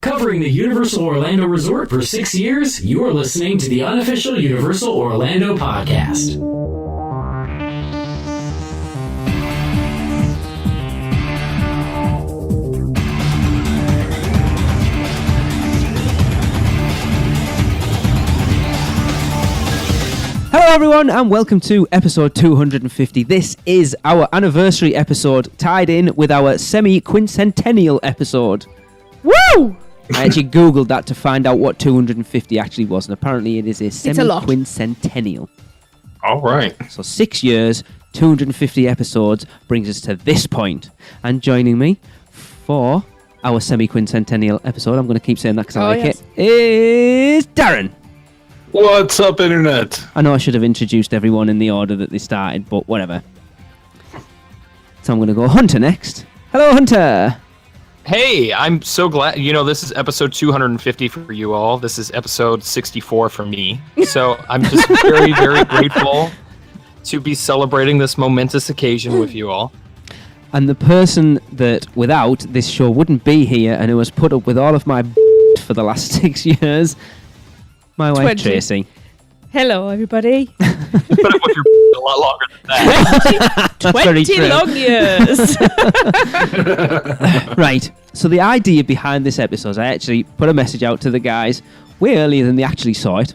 Covering the Universal Orlando Resort for 6 years, you are listening to the Unofficial Universal Orlando Podcast. Hello everyone and welcome to episode 250. This is our anniversary episode tied in with our Semiquicentennial episode. Woo! I actually googled that to find out what 250 actually was, and apparently it is a Semiquicentennial. All right. So 6 years, 250 episodes brings us to this point. And joining me for our Semiquicentennial episode, I'm going to keep saying that because I like it, is Darren. What's up, Internet? I know I should have introduced everyone in the order that they started, but whatever. So I'm going to go Hunter next. Hello, Hunter. Hey, I'm so glad. This is episode 250 for you all. This is episode 64 for me. So I'm just very, very grateful to be celebrating this momentous occasion with you all. And the person that without this show wouldn't be here and who has put up with all of my for the last 6 years, my wife 20. Tracy. Hello, everybody. Put up with your a lot longer than that. 20 long years. Right. So the idea behind this episode is I actually put a message out to the guys way earlier than they actually saw it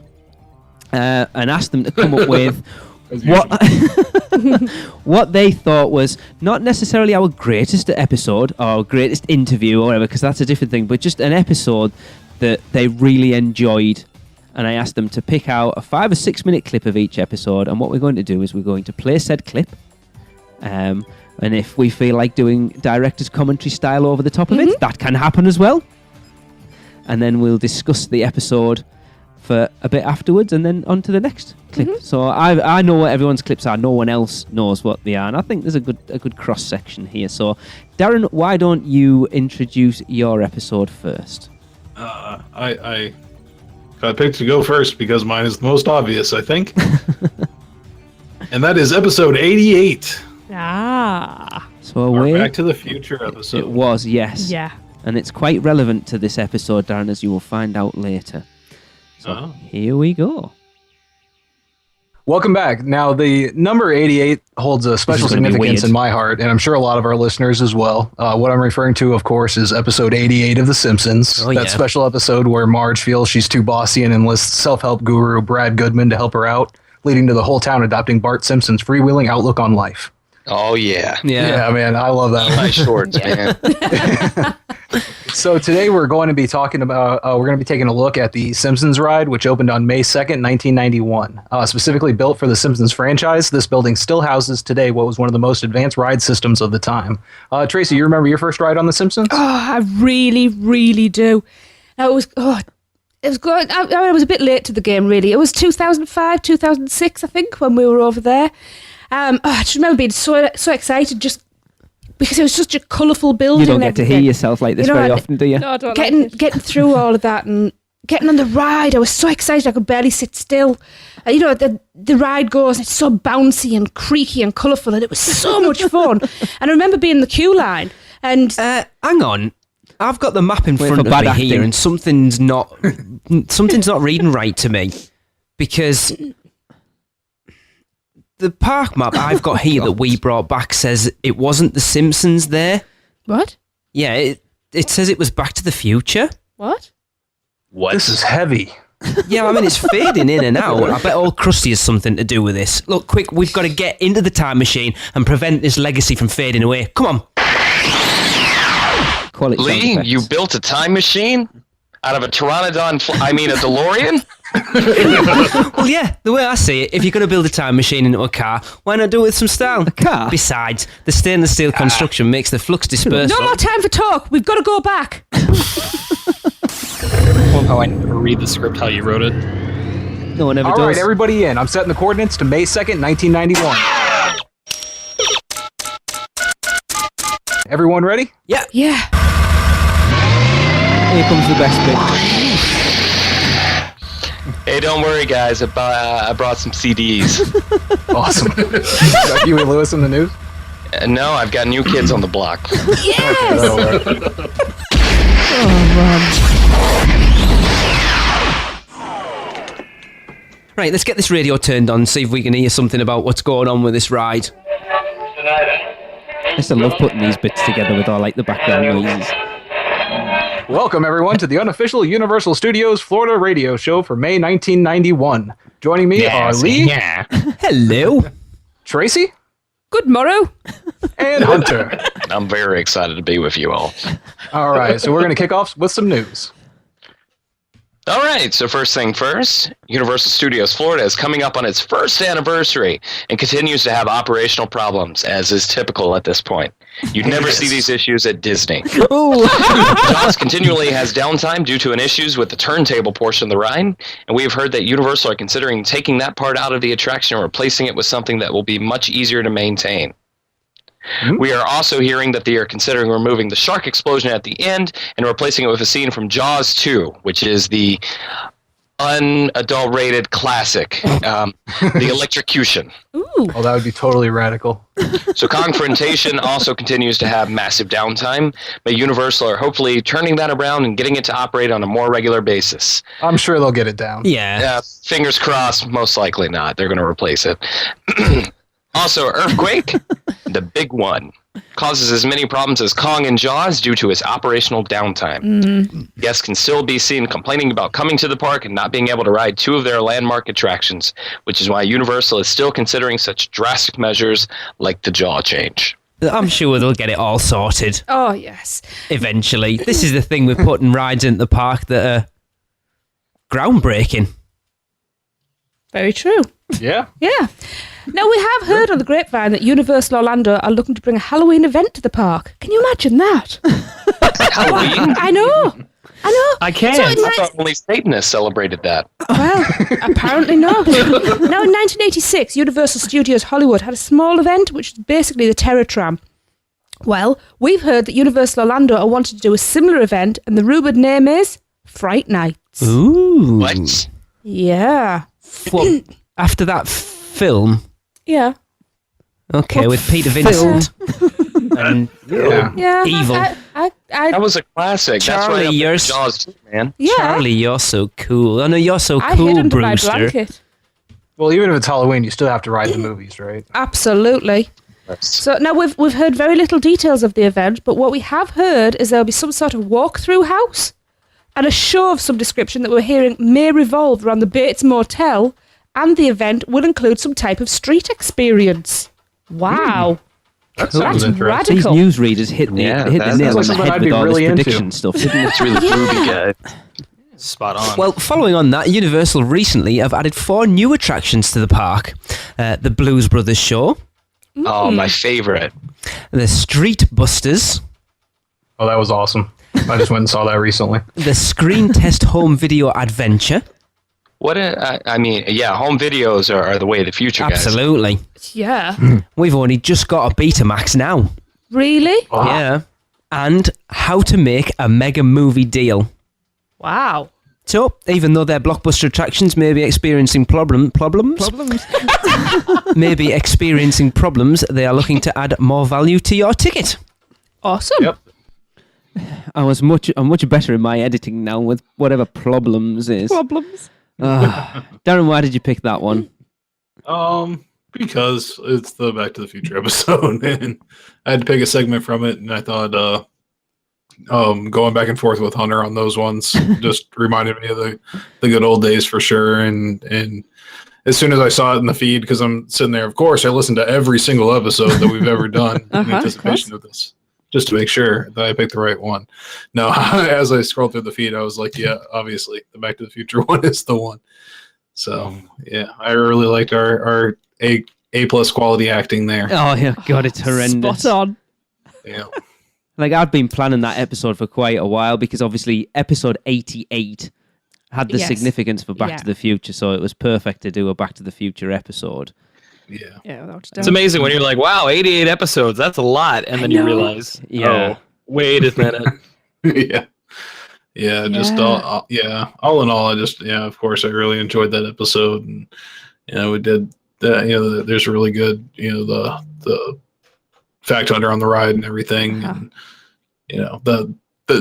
and asked them to come up with what they thought was not necessarily our greatest episode or greatest interview or whatever, because that's a different thing, but just an episode that they really enjoyed. And I asked them to pick out a 5 or 6 minute clip of each episode. And what we're going to do is we're going to play said clip. And if we feel like doing director's commentary style over the top of it, that can happen as well. And then we'll discuss the episode for a bit afterwards and then on to the next clip. So I know what everyone's clips are. No one else knows what they are. And I think there's a good cross section here. So Darren, why don't you introduce your episode first? I picked to go first because mine is the most obvious, I think. And that is episode 88. So Our Back to the Future episode. It was, yes. Yeah. And it's quite relevant to this episode, Darren, as you will find out later. So here we go. Welcome back. Now, the number 88 holds a special significance in my heart, and I'm sure a lot of our listeners as well. What I'm referring to, of course, is episode 88 of The Simpsons. That special episode where Marge feels she's too bossy and enlists self-help guru Brad Goodman to help her out, leading to the whole town adopting Bart Simpson's freewheeling outlook on life. Oh, yeah. Yeah, man, I love that one. Nice shorts, man. So today we're going to be talking about, we're going to be taking a look at the Simpsons Ride, which opened on May 2nd, 1991. Specifically built for the Simpsons franchise, this building still houses today what was one of the most advanced ride systems of the time. Tracy, you remember your first ride on the Simpsons? Oh, I really, really do. It was good. I was a bit late to the game, really. It was 2005, 2006, I think, when we were over there. I just remember being so excited just because it was such a colourful building. You don't get to hear yourself like this very often, do you? No, I don't. Getting through all of that and getting on the ride, I was so excited I could barely sit still. The ride goes, and it's so bouncy and creaky and colourful, and it was so much fun. And I remember being in the queue line and... hang on. I've got the map in front of me here, and something's not reading right to me, because... The park map I've got here that we brought back says it wasn't The Simpsons there. What? Yeah, it says it was Back to the Future. What? This is heavy. Yeah, I mean, it's fading in and out. I bet old Krusty has something to do with this. Look, quick, we've got to get into the time machine and prevent this legacy from fading away. Come on. Lee, you built a time machine out of a Pteranodon, a DeLorean? Well, yeah, the way I see it, if you're going to build a time machine into a car, why not do it with some style? A car? Besides, the stainless steel construction makes the flux dispersal. No more time for talk. We've got to go back. Well, how I never read the script how you wrote it. No one ever does. All right, everybody in. I'm setting the coordinates to May 2nd, 1991. Everyone ready? Yeah. Yeah. Here comes the best bit. Hey, don't worry, guys. I brought some CDs. Awesome. Got Huey Lewis in the news? No, I've got New Kids on the Block. Yes! Oh, man. Right, let's get this radio turned on, see if we can hear something about what's going on with this ride. I still love putting these bits together with all like the background noises. Welcome, everyone, to the Unofficial Universal Studios Florida radio show for May 1991. Joining me are Lee, Hello. Tracy, Good morrow. and Hunter. I'm very excited to be with you all. All right, so we're going to kick off with some news. All right, so first thing first, Universal Studios Florida is coming up on its first anniversary and continues to have operational problems, as is typical at this point. You'd never see these issues at Disney. Jaws continually has downtime due to an issues with the turntable portion of the ride, and we have heard that Universal are considering taking that part out of the attraction and replacing it with something that will be much easier to maintain. We are also hearing that they are considering removing the shark explosion at the end and replacing it with a scene from Jaws 2, which is the unadulterated classic, the electrocution. Ooh. Oh, that would be totally radical. So Confrontation also continues to have massive downtime, but Universal are hopefully turning that around and getting it to operate on a more regular basis. I'm sure they'll get it down. Yeah. Fingers crossed, most likely not. They're going to replace it. Also, Earthquake, the big one, causes as many problems as Kong and Jaws due to its operational downtime. Guests can still be seen complaining about coming to the park and not being able to ride two of their landmark attractions, which is why Universal is still considering such drastic measures like the jaw change. I'm sure they'll get it all sorted Oh, yes. eventually. This is the thing with putting rides into the park that are groundbreaking. Very true. Yeah. Yeah. Now, we have heard on the grapevine that Universal Orlando are looking to bring a Halloween event to the park. Can you imagine that? Halloween? I know. I can't. So it I might- thought only Satanists celebrated that. Well, apparently not. Now, in 1986, Universal Studios Hollywood had a small event, which is basically the Terror Tram. Well, we've heard that Universal Orlando are wanting to do a similar event, and the rumoured name is Fright Nights. Ooh. What? Yeah. What, after that film? Yeah. Okay, with Peter Vincent. And Yeah. Evil. That was a classic. That's Charlie, right up you're with Jaws too, man. yeah. Charlie, you're so cool. Oh no, you're so I hid cool, under my Brewster. blanket. Well, even if it's Halloween, you still have to ride the movies, right? Absolutely. So now we've heard very little details of the event, but what we have heard is there'll be some sort of walkthrough house and a show of some description that we're hearing may revolve around the Bates Motel, and the event will include some type of street experience. Wow. That That's sounds interesting. These radical. newsreaders hit the Yeah, nail that on sounds the like something head I'd with be all really this into. prediction stuff, didn't it? It's really groovy guy. Spot on. Well, following on that, Universal recently have added 4 new attractions to the park. The Blues Brothers Show, Oh, my favorite. the Street Busters, Oh, that was awesome. I just went and saw that recently. the Screen Test Home Video Adventure. I mean, yeah, home videos are the way of the future, guys. Absolutely. Yeah. We've only just got a Betamax now. Really? Yeah. And How to Make a Mega Movie Deal. Wow. So, even though their blockbuster attractions may be experiencing problems, maybe experiencing problems, they are looking to add more value to your ticket. Awesome. Yep. I'm much better in my editing now with whatever problems is. Problems. Darren, why did you pick that one? Because it's the Back to the Future episode, and I had to pick a segment from it, and I thought going back and forth with Hunter on those ones just reminded me of the good old days for sure. And as soon as I saw it in the feed, because I'm sitting there, of course, I listened to every single episode that we've ever done in anticipation of this, just to make sure that I picked the right one. No, as I scrolled through the feed, I was like, yeah, obviously the Back to the Future one is the one. So yeah, I really liked our A+ quality acting there. Oh yeah, God, it's horrendous. Spot on. Yeah. Like I'd been planning that episode for quite a while because obviously episode 88 had the Yes. significance for Back Yeah. to the Future, so it was perfect to do a Back to the Future episode. Yeah. Yeah, without a It's doubt. amazing when you're like, wow, 88 episodes. That's a lot. And then you know. realize, Yeah. oh, wait a minute. Yeah. Yeah, just Yeah. all in all, of course I really enjoyed that episode, and we did that, there's a really good, the fact hunter on the ride and everything, and the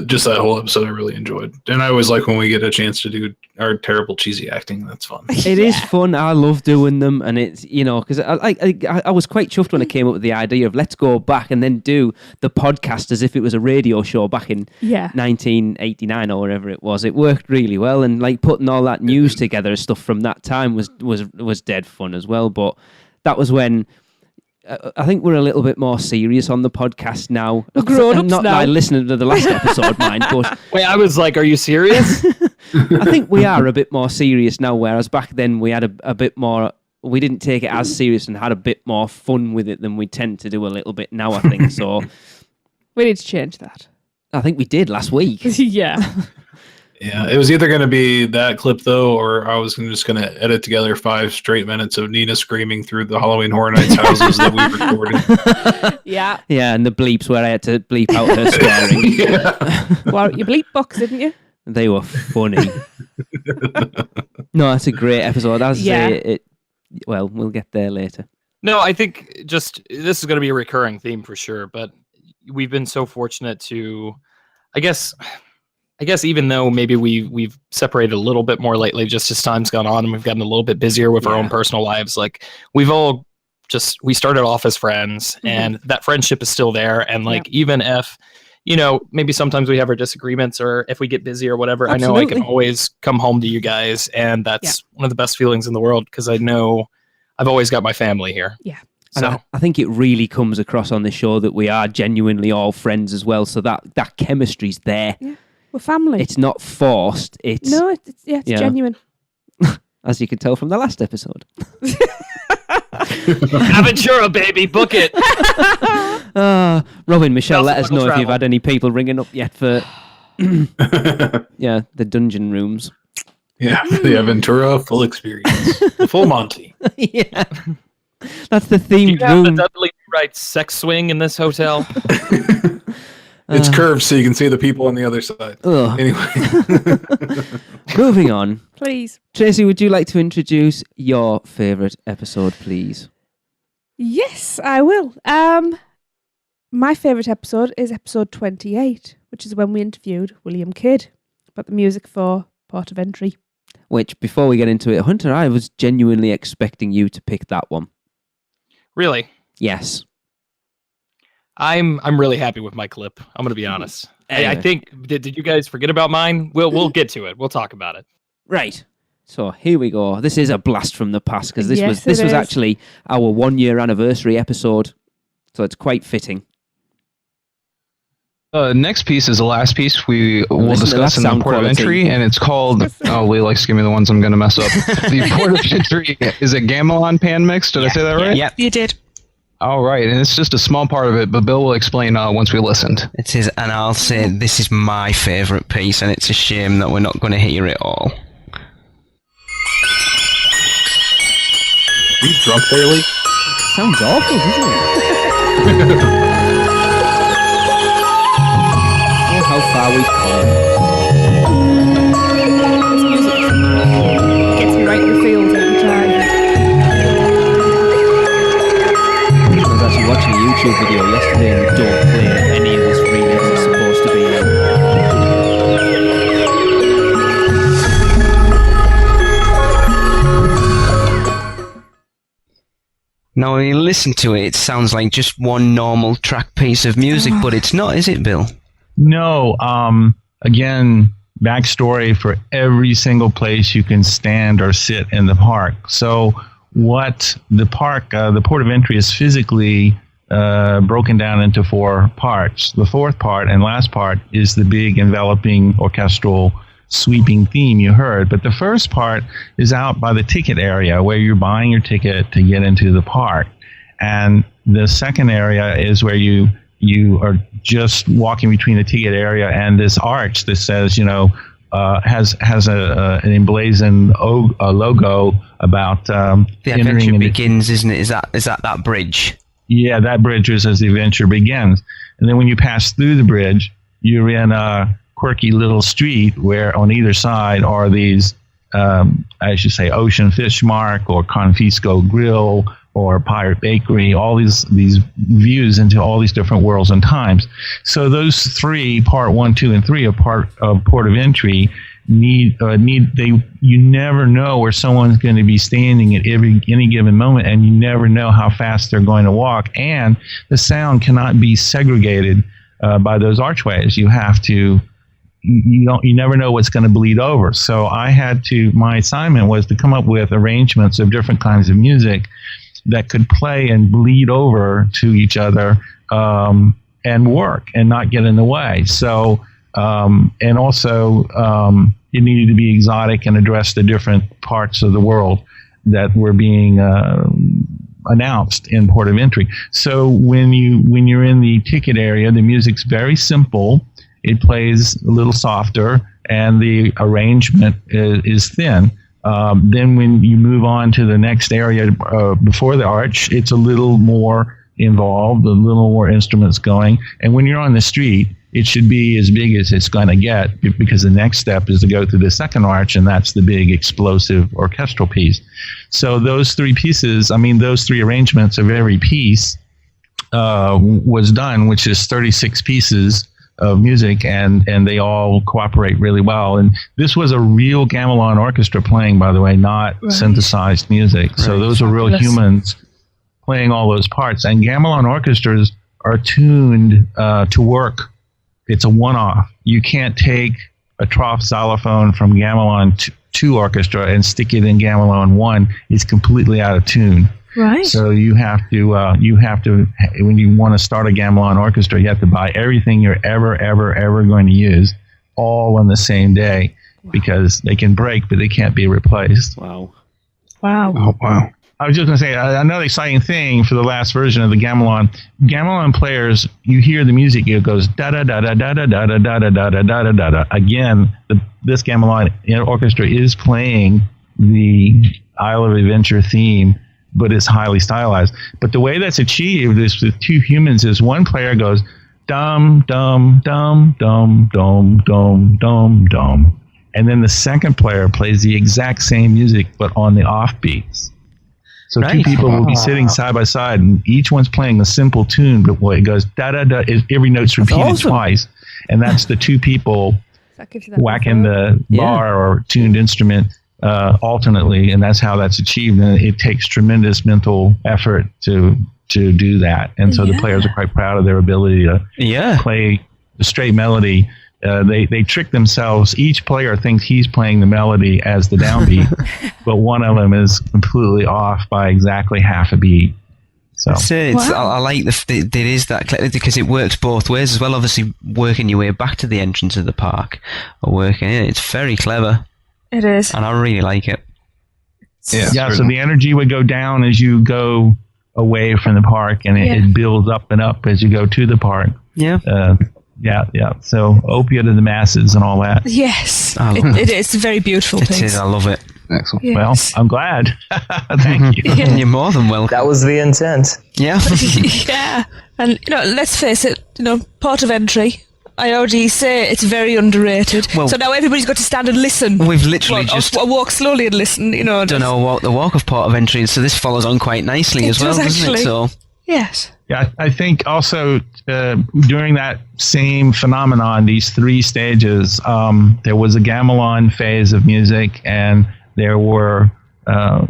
just that whole episode I really enjoyed. And I always like when we get a chance to do our terrible cheesy acting. That's fun. It is fun. I love doing them, and it's, you know, because I was quite chuffed when I came up with the idea of let's go back and then do the podcast as if it was a radio show back in 1989 or whatever it was. It worked really well, and like putting all that news together and stuff from that time was dead fun as well. But that was when I think we're a little bit more serious on the podcast now. We're grown-ups not now. that I listened to the last episode, mind, but Wait, I was like, are you serious? I think we are a bit more serious now, whereas back then we had a bit more, we didn't take it as serious and had a bit more fun with it than we tend to do a little bit now, I think. So We need to change that. I think we did last week. Yeah. Yeah, it was either going to be that clip, though, or I was just going to edit together 5 straight minutes of Nina screaming through the Halloween Horror Nights houses that we recorded. Yeah. Yeah, and the bleeps where I had to bleep out her swearing. Well, you bleep box, didn't you? They were funny. No, that's a great episode. As I say, well, we'll get there later. No, I think just this is going to be a recurring theme for sure, but we've been so fortunate to, I guess even though maybe we've separated a little bit more lately, just as time's gone on and we've gotten a little bit busier with our own personal lives, like we started off as friends and that friendship is still there. And like, even if, you know, maybe sometimes we have our disagreements or if we get busy or whatever, Absolutely. I know I can always come home to you guys. And that's one of the best feelings in the world because I know I've always got my family here. Yeah. And So I think it really comes across on the show that we are genuinely all friends as well. So that chemistry's there. Yeah. We're family. It's not forced. It's it's genuine. as you can tell from the last episode. Aventura, baby, book it. Robin, Michelle, let us know Travel. if you've had any people ringing up yet for the dungeon rooms. Yeah, the Aventura full experience. The full Monty. Yeah. That's the Do themed you have the room. Dudley Wright sex swing in this hotel? It's curved so you can see the people on the other side. Ugh. Anyway. Moving on. Please. Tracy, would you like to introduce your favourite episode, please? Yes, I will. My favourite episode is episode 28, which is when we interviewed William Kidd about the music for Port of Entry. Which, before we get into it, Hunter, I was genuinely expecting you to pick that one. Really? Yes. I'm really happy with my clip. I'm going to be honest. Anyway. I think did you guys forget about mine? We'll get to it. We'll talk about it. Right. So here we go. This is a blast from the past because this Yes, was it is. actually our 1-year anniversary episode. So it's quite fitting. Next piece is the last piece we will Listen to discuss that in the sound Port of quality. Entry, and it's called, Lee likes to give me the ones I'm going to mess up. The Port of Entry, is it Gamelan pan mix? Did I say that right? Yep. You did. All right, and it's just a small part of it, but Bill will explain once we listened. It is, and I'll say this is my favourite piece, and it's a shame that we're not going to hear it all. Are you drunk there, Lee? Sounds awful, doesn't it? Oh, how far we've come. This music gets me right in the feels every time. I was actually watching a YouTube video yesterday and they don't play any of this remix is supposed to be Now, when you listen to it, it sounds like just one normal track piece of music, but it's not, is it, Bill? No. Again, backstory for every single place you can stand or sit in the park. So what the park, the Port of Entry is physically broken down into 4 parts. The 4th part and last part is the big enveloping orchestral sweeping theme you heard. But the first part is out by the ticket area where you're buying your ticket to get into the park. And the second area is where you are just walking between the ticket area and this arch that says, has an emblazoned logo about The entering adventure into- begins, isn't it? Is that bridge? Yeah, that bridge is as the adventure begins. And then when you pass through the bridge, you're in a quirky little street where on either side are these, I should say, Ocean Fish Mark or Confisco Grill or Pirate Bakery, all these views into all these different worlds and times. So those three, part 1, 2, and 3 of Port of Entry, you never know where someone's going to be standing at any given moment, and you never know how fast they're going to walk, and the sound cannot be segregated by those archways. You have to, you never know what's going to bleed over. So my assignment was to come up with arrangements of different kinds of music that could play and bleed over to each other, and work and not get in the way. So, and also, it needed to be exotic and address the different parts of the world that were being announced in Port of Entry. So when you're in the ticket area, the music's very simple. It plays a little softer, and the arrangement is thin. Then when you move on to the next area before the arch, it's a little more involved, a little more instruments going. And when you're on the street, it should be as big as it's going to get, because the next step is to go through the second arch, and that's the big explosive orchestral piece. So those three pieces, those three arrangements of every piece was done, which is 36 pieces of music, and they all cooperate really well. And this was a real gamelan orchestra playing, by the way, not synthesized music. So those are real humans playing all those parts. And gamelan orchestras are tuned to work. It's a one-off. You can't take a trough xylophone from gamelan 2 orchestra and stick it in gamelan 1. It's completely out of tune. Right. So you have to when you want to start a gamelan orchestra, you have to buy everything you're ever going to use all on the same day, because they can break, but they can't be replaced. Wow. Oh, wow. I was just going to say, another exciting thing for the last version of the gamelan players, you hear the music, it goes da-da-da-da-da-da-da-da-da-da-da-da-da-da. Again, this gamelan orchestra is playing the Isle of Adventure theme, but it's highly stylized. But the way that's achieved is with two humans is one player goes dum, dum, dum, dum, dum, dum, dum, dum. And then the second player plays the exact same music, but on the offbeats. So two people will be sitting side by side, and each one's playing a simple tune, but it goes da-da-da. Every note's repeated twice, and that's the two people whacking the bar or tuned instrument alternately, and that's how that's achieved. And it takes tremendous mental effort to do that. And so the players are quite proud of their ability to play the straight melody. They trick themselves. Each player thinks he's playing the melody as the downbeat, but one of them is completely off by exactly half a beat. So I like that there is that, because it works both ways as well. Obviously, working your way back to the entrance of the park or working in, it's very clever. It is, and I really like it. Yeah. So the energy would go down as you go away from the park, and it builds up and up as you go to the park. Yeah. Yeah. So opiate of the masses and all that. Yes, it is a very beautiful piece. It is. I love it. Excellent. Yes. Well, I'm glad. Thank you. Yeah. You're more than welcome. That was the intent. Yeah. Yeah, and let's face it. Port of Entry. I already say it's very underrated. Well, so now everybody's got to stand and listen. We've literally just walk slowly and listen. Don't know the walk of Port of Entry, so this follows on quite nicely as well, doesn't it? So yes. Yeah, I think also during that same phenomenon, these three stages, there was a gamelan phase of music, and there were, I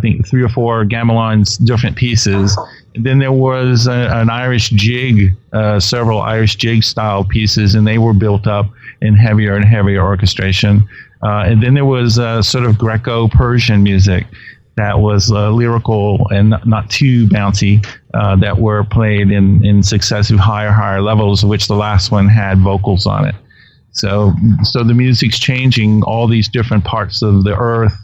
think, 3 or 4 gamelans, different pieces. And then there was an Irish jig, several Irish jig style pieces, and they were built up in heavier and heavier orchestration. And then there was sort of Greco-Persian music that was lyrical and not too bouncy, that were played in successive higher levels, of which the last one had vocals on it. So the music's changing all these different parts of the earth,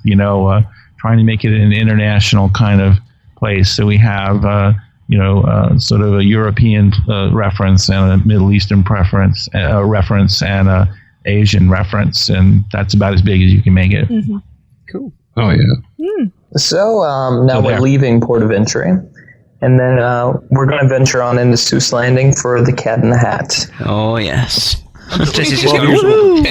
trying to make it an international kind of place. So we have, sort of a European reference and a Middle Eastern reference and a Asian reference, and that's about as big as you can make it. Mm-hmm. Cool. Oh, yeah. So now we're leaving Port of Entry, and then we're going to venture on into Seuss Landing for the Cat in the Hat. Oh, yes. This is just usual.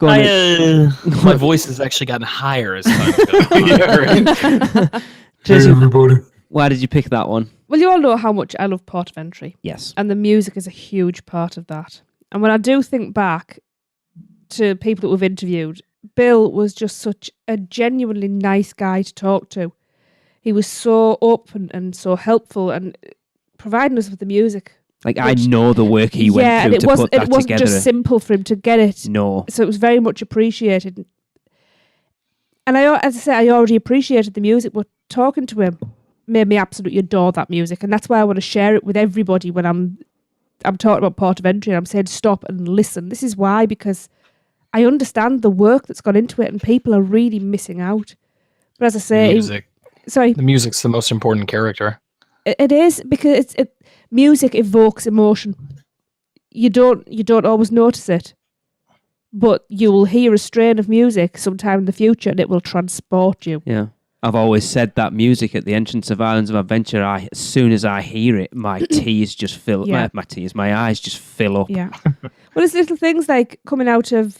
Go on. My voice has actually gotten higher as time goes on. Yeah, right. Tracy, everybody. why did you pick that one? Well, you all know how much I love Port of Entry. Yes. And the music is a huge part of that. And when I do think back to people that we've interviewed, Bill was just such a genuinely nice guy to talk to. He was so open and so helpful and providing us with the music. Like, I know the work he went through to put that together. It wasn't just simple for him to get it. No. So it was very much appreciated. And as I said, I already appreciated the music, but talking to him made me absolutely adore that music. And that's why I want to share it with everybody when I'm talking about Port of Entry and I'm saying stop and listen. This is why, because I understand the work that's gone into it and people are really missing out. But as I say... The music's the most important character. It is, because music evokes emotion. You don't always notice it, but you will hear a strain of music sometime in the future and it will transport you. Yeah. I've always said that music at the entrance of Islands of Adventure, as soon as I hear it, my tears just fill up. My eyes just fill up. Yeah. Well, it's little things like coming out of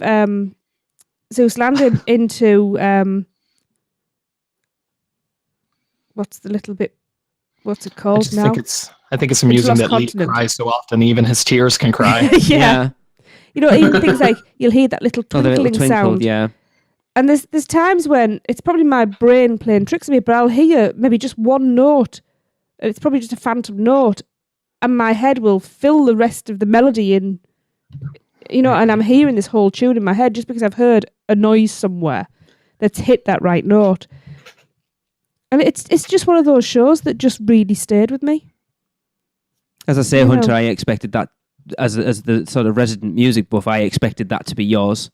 Zeus Landing into what's it called now? I think it's amusing that Lee cries so often, even his tears can cry. Yeah. You know, even things like you'll hear that little twinkling sound. Yeah. And there's times when it's probably my brain playing tricks on me, but I'll hear maybe just one note. It's probably just a phantom note, and my head will fill the rest of the melody in. You know, and I'm hearing this whole tune in my head just because I've heard a noise somewhere that's hit that right note. And it's just one of those shows that just really stayed with me. As I say, Hunter, I expected that as the sort of resident music buff, I expected that to be yours.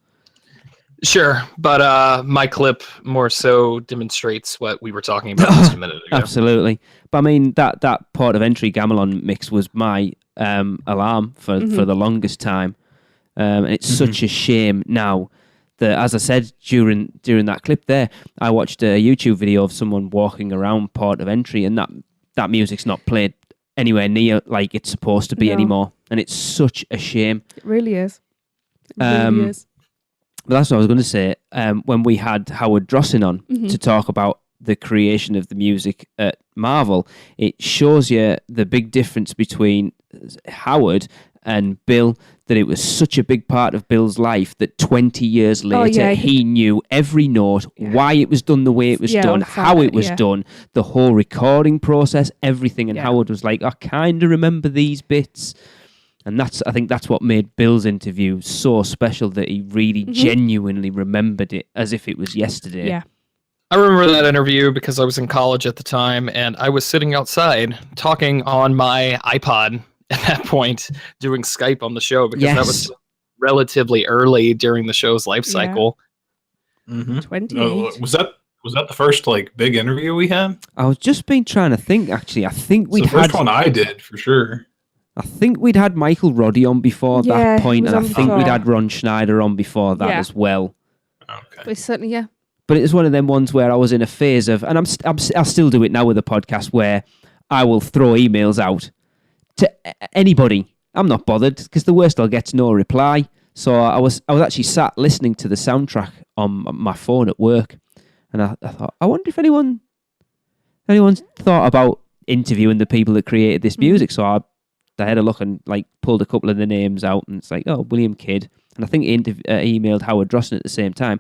Sure, but my clip more so demonstrates what we were talking about just a minute ago. Absolutely. But I mean, that Port of Entry Gamelon mix was my alarm for the longest time. And it's such a shame now that, as I said during that clip there, I watched a YouTube video of someone walking around Port of Entry and that music's not played anywhere near like it's supposed to be anymore. And it's such a shame. It really is. It really is. But that's what I was going to say. When we had Howard Drossin on to talk about the creation of the music at Marvel, it shows you the big difference between Howard and Bill, that it was such a big part of Bill's life that 20 years later he knew every note, why it was done the way it was done, how it was done, the whole recording process, everything. And Howard was like, I kind of remember these bits. And I think that's what made Bill's interview so special, that he really genuinely remembered it as if it was yesterday. Yeah. I remember that interview because I was in college at the time and I was sitting outside talking on my iPod at that point, doing Skype on the show because that was relatively early during the show's life cycle. Mm-hmm. 28. Was that the first like big interview we had? I was just trying to think, actually. I think the first one I did, for sure. I think we'd had Michael Roddy on before that point, and I think we'd had Ron Schneider on before that as well. Okay. But certainly, But it was one of them ones where I was in a phase of, and I'll still do it now with the podcast, where I will throw emails out to anybody. I'm not bothered, because the worst I'll get is no reply. So I was actually sat listening to the soundtrack on my phone at work, and I thought, I wonder if anyone's thought about interviewing the people that created this music. So I had a look and like pulled a couple of the names out, and it's like, oh, William Kidd, and I think he emailed Howard Drossin at the same time.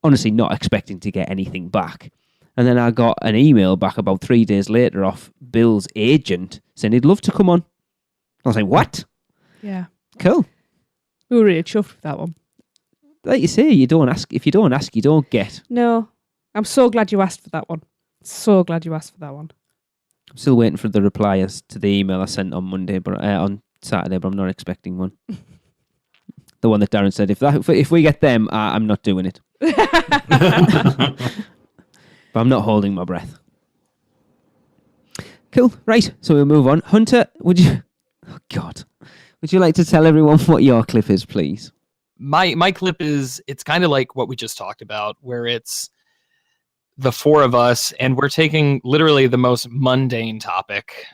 Honestly, not expecting to get anything back. And then I got an email back about 3 days later off Bill's agent saying he'd love to come on. I was like, what? Yeah. Cool. We were really chuffed with that one. Like you say, you don't ask. If you don't ask, you don't get. No. I'm so glad you asked for that one. So glad you asked for that one. I'm still waiting for the reply to the email I sent on on Saturday, but I'm not expecting one. The one that Darren said, if we get them, I'm not doing it. But I'm not holding my breath. Cool. Right. So we'll move on. Hunter, would you like to tell everyone what your clip is, please? My clip is, it's kind of like what we just talked about, where it's the four of us and we're taking literally the most mundane topic,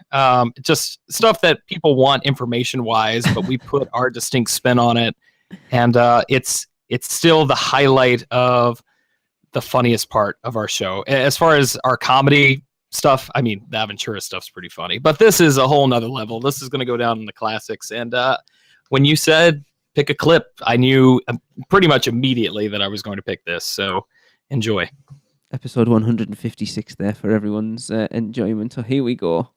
just stuff that people want information wise, but we put our distinct spin on it. And it's it's still the highlight of the funniest part of our show. As far as our comedy stuff, I mean, the Aventura stuff's pretty funny, but this is a whole nother level. This is going to go down in the classics. And when you said pick a clip, I knew pretty much immediately that I was going to pick this. So enjoy. Episode 156 there for everyone's enjoyment. So here we go.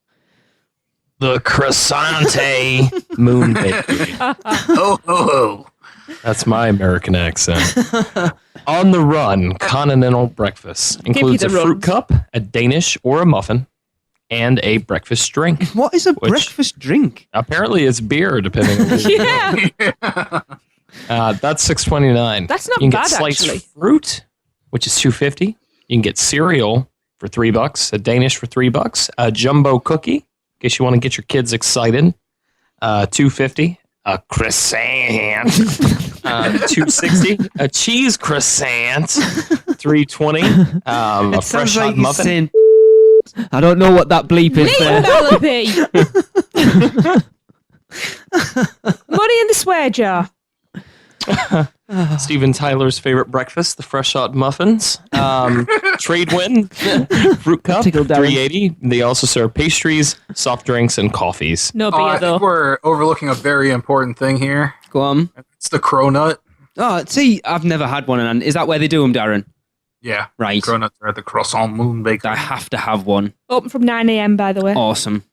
The Croissante Moon Bakery. Oh, ho, ho. That's my American accent. On the Run Continental Breakfast includes a fruit cup, a Danish or a muffin, and a breakfast drink. What is a breakfast drink? Apparently it's beer, depending on that's $6.29. That's not you can bad, get sliced actually. fruit, which is $2.50. You can get cereal for $3, a Danish for $3, a jumbo cookie, in case you want to get your kids excited, $2.50. A croissant, $2.60. A cheese croissant, $3.20. A fresh hot muffin. Saying, I don't know what that bleep is there. Money in the swear jar. Steven Tyler's favorite breakfast, the fresh hot muffins. Trade win, fruit cup, $3.80. They also serve pastries, soft drinks, and coffees. No beer, I though. think we're overlooking a very important thing here. Go on. It's the cronut. Oh, see, I've never had one. And is that where they do them, Darren? Yeah. Right. Cronuts are at the Croissant Moon Bakery. I have to have one. Open from 9 a.m, by the way. Awesome.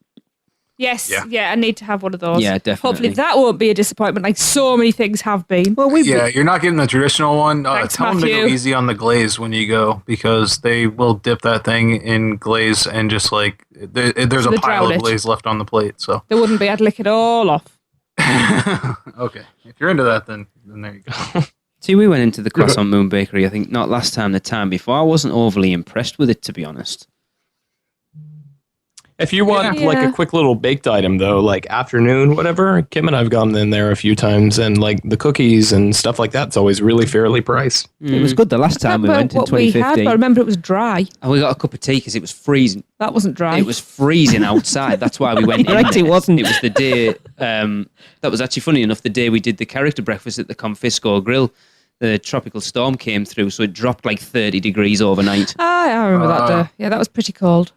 Yes, yeah, I need to have one of those. Yeah, definitely. Hopefully that won't be a disappointment like so many things have been. Well, you're not getting the traditional one. Thanks, Tell them to go Matthew. easy on the glaze when you go, because they will dip that thing in glaze and just like there's a They pile drown of it. glaze left on the plate. So There wouldn't be, I'd lick it all off. okay, if you're into that, then there you go. See, we went into the Croissant Moon Bakery, I think not last time, the time before. I wasn't overly impressed with it, to be honest. If you want like a quick little baked item though, like afternoon, whatever, Kim and I've gone in there a few times, and like the cookies and stuff like that's always really fairly priced. It was good the last time we went in what we 2015. had, but I remember it was dry. And we got a cup of tea because it was freezing. That wasn't dry. It was freezing outside. That's why we went in. Right, it wasn't. It was the day, that was actually funny enough, the day we did the character breakfast at the Confisco Grill. The tropical storm came through, so it dropped like 30 degrees overnight. I remember that day. Yeah, that was pretty cold.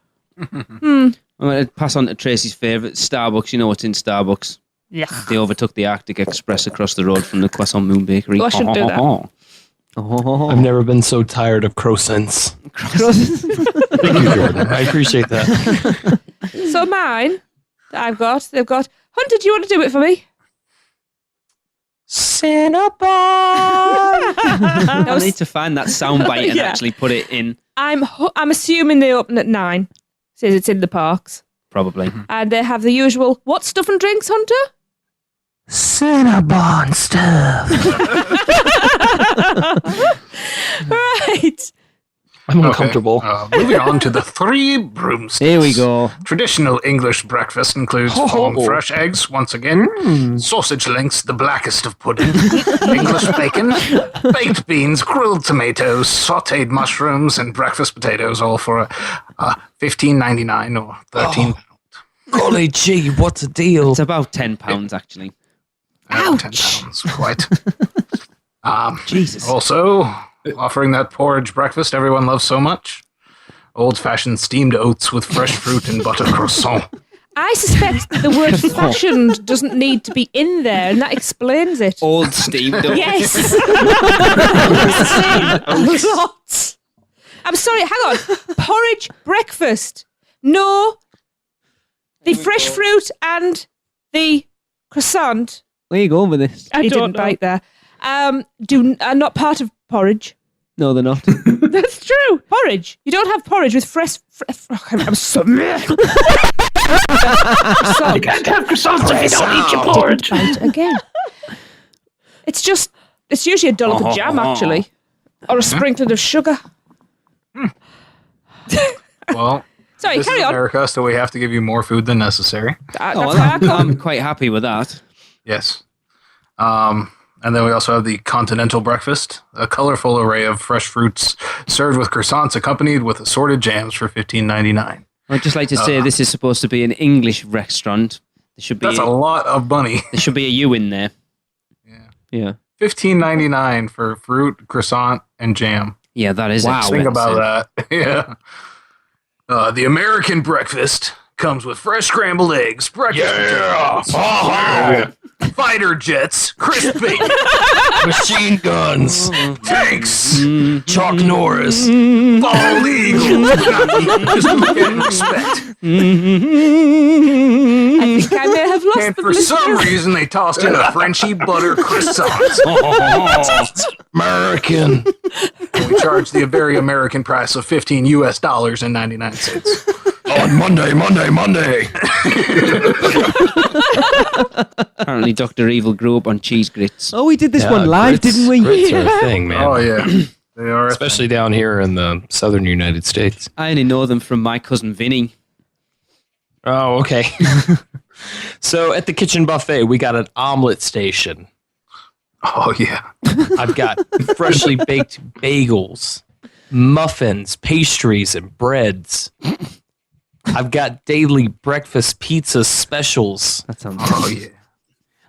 I'm going to pass on to Tracy's favourite, Starbucks. You know what's in Starbucks? Yeah. They overtook the Arctic Express across the road from the Croissant Moon Bakery. Oh, I shouldn't do that. Oh. I've never been so tired of croissants. Thank you, Jordan. I appreciate that. So mine that they've got. Hunter, do you want to do it for me? Cinnabon! I need to find that soundbite and Yeah. actually put it in. I'm assuming they open at 9. Says it's in the parks. Probably. And they have the usual, what stuff and drinks, Hunter? Cinnabon stuff. Right. I'm uncomfortable. Moving on to the three broomsticks. Here we go. Traditional English breakfast includes fresh eggs, once again, sausage links, the blackest of pudding, English bacon, baked beans, grilled tomatoes, sautéed mushrooms, and breakfast potatoes, all for $15.99 or £13. Golly gee, what's the deal? It's about £10, actually. £10, quite. Jesus. Also, offering that porridge breakfast everyone loves so much. Old-fashioned steamed oats with fresh fruit and butter croissant. I suspect that the word fashioned doesn't need to be in there, and that explains it. Old steamed oats. Yes. Lots. I'm sorry, hang on. Porridge breakfast. No. The fresh fruit and the croissant. Where are you going with this? I didn't bite there. Are not part of porridge. No, they're not. That's true. Porridge. You don't have porridge with fresh. I'm so. You can't have croissants if you don't eat your porridge. Bite again. It's usually a dollop of jam, actually, or a sprinkling of sugar. Well, Sorry, this carry is on. America, so we have to give you more food than necessary. I'm quite happy with that. Yes. And then we also have the Continental Breakfast, a colorful array of fresh fruits served with croissants accompanied with assorted jams for $15.99. I'd just like to say this is supposed to be an English restaurant. There should be That's a lot of money. There should be a U in there. Yeah. $15.99 for fruit, croissant, and jam. Yeah, that is Wow. expensive. Think about that. Yeah. The American breakfast comes with fresh scrambled eggs, breakfast potatoes, fighter jets, crisp bacon, Machine guns, tanks, Chuck Norris. bald eagles. Just getting respect. I think I may have lost And the for some listeners. reason, they tossed in a Frenchy butter croissant. American. And we charged the very American price of $15.99. On Monday. Apparently, Dr. Evil grew up on cheese grits. Oh, we did this one live, didn't we? Grits are a thing, man. Oh, yeah. They are. Especially down here in the southern United States. I only know them from my cousin Vinny. Oh, okay. So at the kitchen buffet, we got an omelet station. Oh, yeah. I've got freshly baked bagels, muffins, pastries, and breads. I've got daily breakfast pizza specials. That sounds Oh, yeah.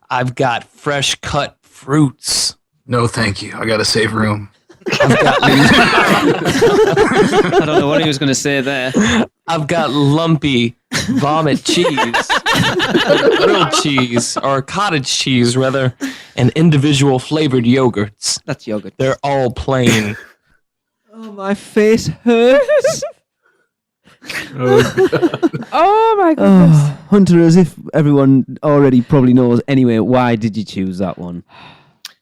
I've got fresh cut fruits. No, thank you. I got to save room. I don't know what he was going to say there. I've got lumpy vomit cheese, grilled cheese, or cottage cheese, rather, and individual flavored yogurts. That's yogurt. They're all plain. Oh, my face hurts. Oh my goodness. Oh, Hunter, as if everyone already probably knows. Anyway, why did you choose that one?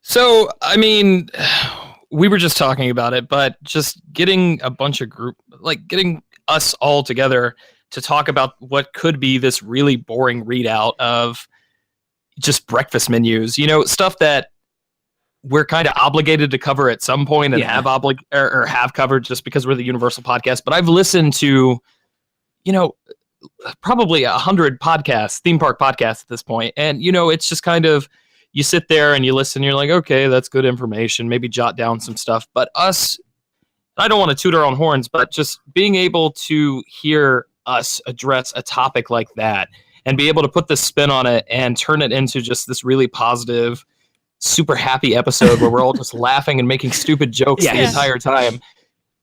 So, I mean, we were just talking about it, but just getting a bunch of getting us all together to talk about what could be this really boring readout of just breakfast menus, stuff that we're kind of obligated to cover at some point and have covered just because we're the Universal Podcast. But I've listened to, probably 100 podcasts, theme park podcasts at this point. And, it's just kind of, you sit there and you listen, and you're like, okay, that's good information. Maybe jot down some stuff. But us, I don't want to toot our own horns, but just being able to hear us address a topic like that and be able to put this spin on it and turn it into just this really positive, super happy episode where we're all just laughing and making stupid jokes the entire time.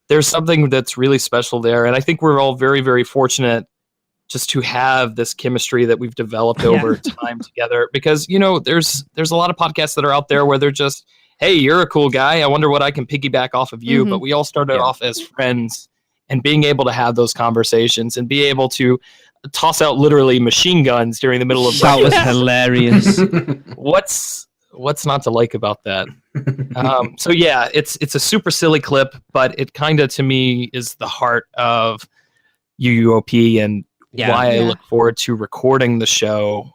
There's something that's really special there. And I think we're all very, very fortunate just to have this chemistry that we've developed over time together, because, there's a lot of podcasts that are out there where they're just, hey, you're a cool guy. I wonder what I can piggyback off of you. Mm-hmm. But we all started off as friends, and being able to have those conversations and be able to toss out literally machine guns during the middle of that was hilarious. What's not to like about that? So yeah, it's a super silly clip, but it kind of, to me, is the heart of UUOP and why I look forward to recording the show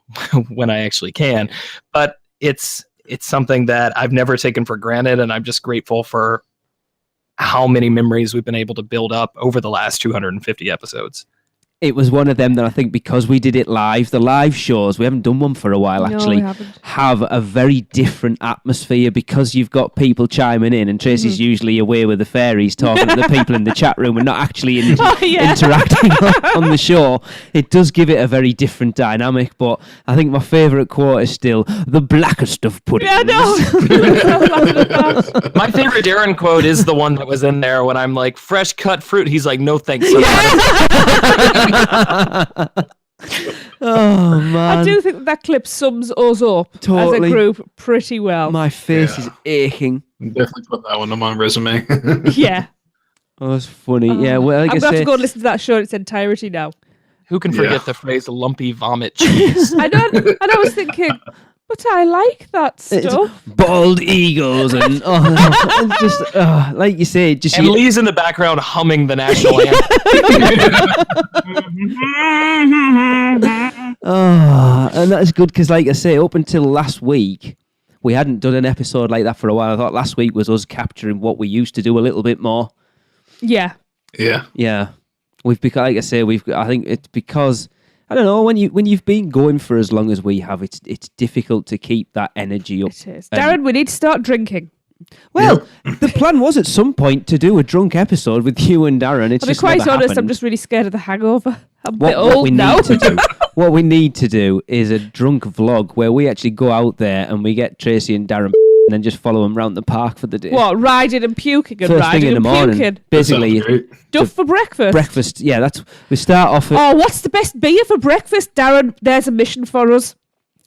when I actually can. But it's something that I've never taken for granted, and I'm just grateful for how many memories we've been able to build up over the last 250 episodes. It was one of them that I think, because we did it live, the live shows, we haven't done one for a while actually, have a very different atmosphere, because you've got people chiming in, and Tracy's usually away with the fairies talking to the people in the chat room and not actually interacting on the show. It does give it a very different dynamic, but I think my favourite quote is still, the blackest of puddings. Yeah, no. My favorite Darren quote is the one that was in there when I'm like, fresh cut fruit. He's like, no thanks. Oh man, I do think that clip sums us up as a group pretty well. My face is aching. Definitely put that one on my resume. Yeah. Oh, it's funny. Yeah, well, I'm going to have to go and listen to that show in its entirety now. Who can forget the phrase lumpy vomit cheese? I know. And I was thinking, but I like that stuff. Bald eagles and just like you say, just and Lee's in the background humming the national anthem. And that's good, because, like I say, up until last week, we hadn't done an episode like that for a while. I thought last week was us capturing what we used to do a little bit more. Yeah. Yeah. We've become, like I say, I think it's because, I don't know, when you've been going for as long as we have, it's difficult to keep that energy up. It is. Darren, we need to start drinking. Well, the plan was at some point to do a drunk episode with you and Darren. It's just quite never honest, happened. I'm just really scared of the hangover. I'm a bit What old we now. need to do, what we need to do is a drunk vlog where we actually go out there and we get Tracy and Darren and then just follow them around the park for the day. What, riding and puking and First riding thing in the and morning. puking? Basically, Duff for breakfast? breakfast. Yeah, we start off at... Oh, what's the best beer for breakfast? Darren, there's a mission for us.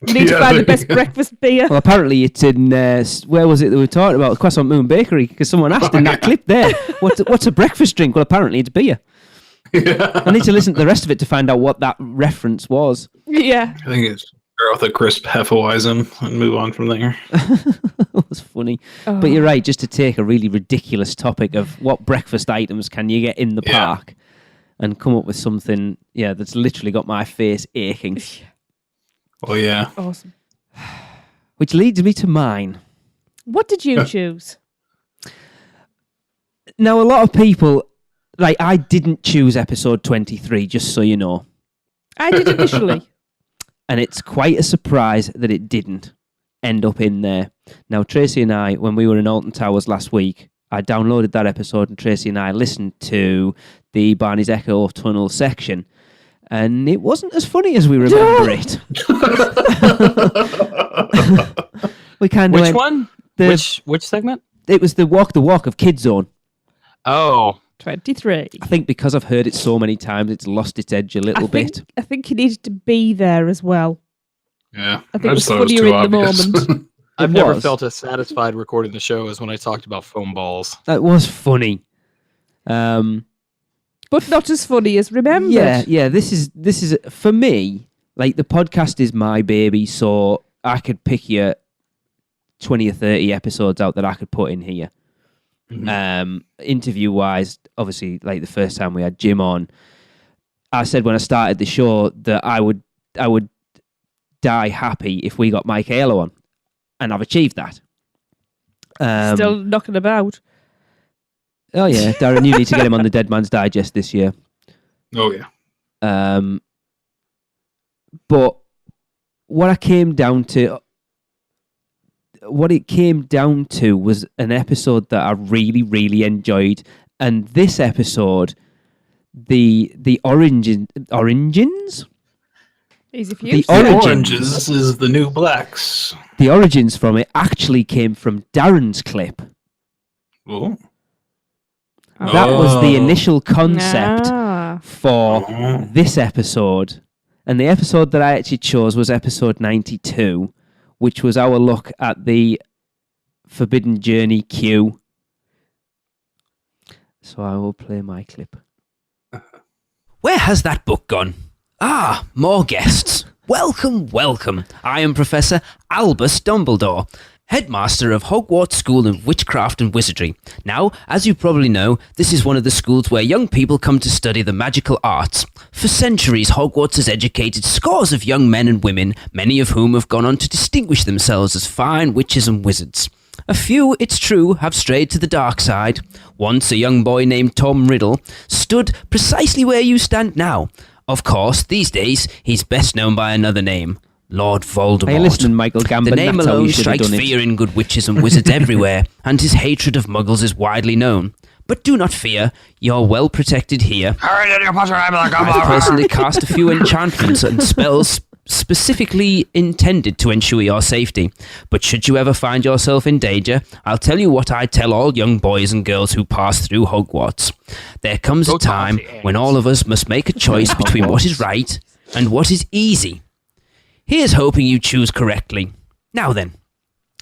We need to find the best breakfast beer. Well, apparently it's in... where was it that we were talking about? Croissant Moon Bakery, because someone asked in that clip there, what's a breakfast drink? Well, apparently it's beer. I need to listen to the rest of it to find out what that reference was. Yeah. I think it's start with a crisp Hefeweizen and move on from there. That was funny. Oh. But you're right, just to take a really ridiculous topic of what breakfast items can you get in the park and come up with something, that's literally got my face aching. Oh, yeah. Awesome. Which leads me to mine. What did you choose? Now, a lot of people... Like, I didn't choose episode 23, just so you know. I did initially. And it's quite a surprise that it didn't end up in there. Now, Tracy and I, when we were in Alton Towers last week, I downloaded that episode and Tracy and I listened to the Barney's Echo Tunnel section. And it wasn't as funny as we remember it. We kind of Which one? Which segment? It was the Walk of Kid Zone. Oh. 23. I think because I've heard it so many times, it's lost its edge a little bit. I think he needed to be there as well. Yeah. I think it was funnier in the moment. I've never felt as satisfied recording the show as when I talked about foam balls. That was funny. But not as funny as remembered. Yeah. This is for me, like, the podcast is my baby, so I could pick you 20 or 30 episodes out that I could put in here. Interview wise, obviously, like the first time we had Jim on, I said when I started the show that I would die happy if we got Mike Aiello on, and I've achieved that. Still knocking about. Oh yeah, Darren, you need to get him on the Dead Man's Digest this year. Oh yeah. But what it came down to was an episode that I really, really enjoyed. And this episode, the origins? Easy for The you. oranges is the new blacks. The origins from it actually came from Darren's clip. Oh. That was the initial concept for Oh. this episode. And the episode that I actually chose was episode 92, which was our look at the Forbidden Journey queue. So I will play my clip. Where has that book gone? Ah, more guests. Welcome, welcome. I am Professor Albus Dumbledore, headmaster of Hogwarts School of Witchcraft and Wizardry. Now, as you probably know, this is one of the schools where young people come to study the magical arts. For centuries, Hogwarts has educated scores of young men and women, many of whom have gone on to distinguish themselves as fine witches and wizards. A few, it's true, have strayed to the dark side. Once a young boy named Tom Riddle stood precisely where you stand now. Of course, these days, he's best known by another name, Lord Voldemort. Hey, listen, Michael Gambon, the name that's how alone you should have strikes done it. fear in good witches and wizards everywhere, and his hatred of muggles is widely known. But do not fear, you're well protected here. I've personally cast a few enchantments and spells specifically intended to ensure your safety. But should you ever find yourself in danger, I'll tell you what I tell all young boys and girls who pass through Hogwarts. There comes a time when all of us must make a choice between what is right and what is easy. Here's hoping you choose correctly. Now then,